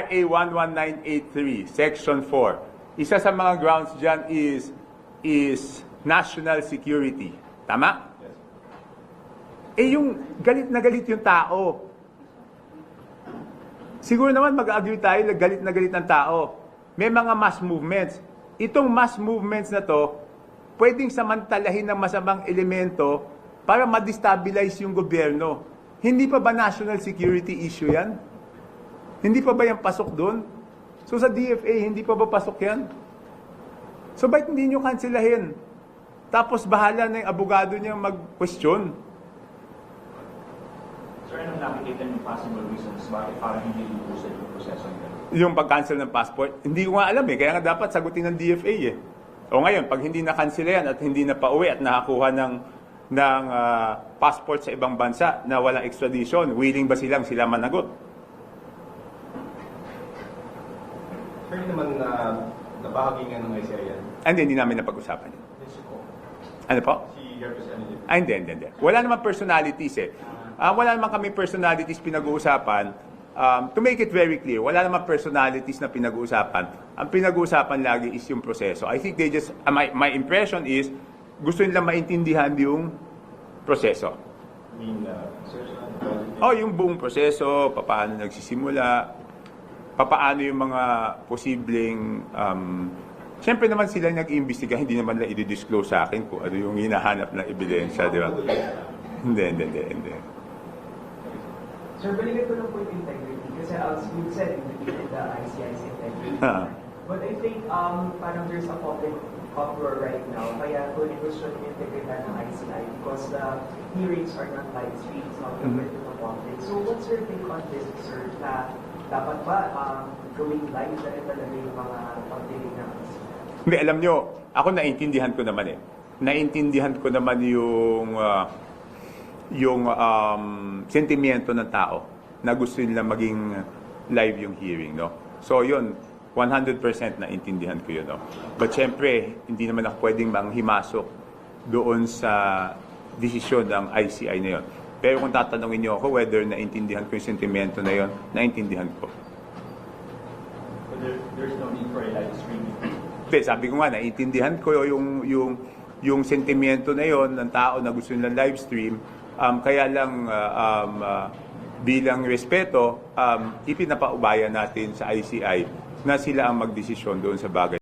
RA 11983, Section 4. Isa sa mga grounds dyan is national security. Tama? Eh yung galit na galit yung tao. Siguro naman mag-agree tayo na galit ang tao. May mga mass movements. Itong mass movements na to, pwedeng samantalahin ng masamang elemento para ma-destabilize yung gobyerno. Hindi pa ba national security issue yan? Hindi pa ba yan pasok doon? So sa DFA, hindi pa ba pasok yan? So ba't hindi nyo kanselahin? Tapos bahala na yung abogado niya mag-question. Sir, anong nakikita yung possible reasons bakit parang hindi lubusan yung proseso nila? Yung pag-cancel ng passport, hindi ko nga alam eh. Kaya nga dapat sagutin ng DFA eh. O ngayon, pag hindi na-cancel yan at hindi na pauwi at nakakuha ng passport sa ibang bansa na walang extradition, willing ba sila managot? Sir, naman nabahagi nga ng ICI yan. Hindi namin napag-usapan yun. Yes, po. Ano po? Si Representative. Hindi. Wala naman personalities eh. Wala naman kami personalities pinag-uusapan. To make it very clear, wala naman personalities na pinag-uusapan. Ang pinag-uusapan lagi is yung proseso. I think they just, my impression is, gusto nila maintindihan yung proseso. Sir, Yung buong proseso, paano nagsisimula, paano yung mga posibleng, siyempre naman sila nag-iimbestiga, hindi naman nila i-disclose sa akin kung ano yung hinahanap na ebidensya, di ba? Hindi. Sir, balikan ko lang po yung integrity kasi as you said, indicated the ICI's integrity. But I think parang there's a public uproar right now kaya question yung integridad ng ICI because the hearings are not live streamed, it's not open to the public. So what's your take on this, sir, na dapat ba going live na rin talaga yung mga pagdinig ng ICI? Hindi, alam nyo, ako naintindihan ko naman eh. Naintindihan ko naman yung sentimiento ng tao na gusto nila maging live yung hearing, no? So yun, 100% naintindihan ko yun, no? But syempre, hindi naman ako pwedeng manghimasok doon sa desisyon ng ICI na yun. Pero kung tatanungin niyo ako whether naintindihan ko yung sentimiento na yun, naintindihan ko. But there's no need for a live streaming. Hindi, sabi ko nga, naintindihan ko yung sentimiento na yon ng tao na gusto nila live stream. Kaya lang bilang respeto, ipinapaubaya natin sa ICI na sila ang magdesisyon doon sa bagay.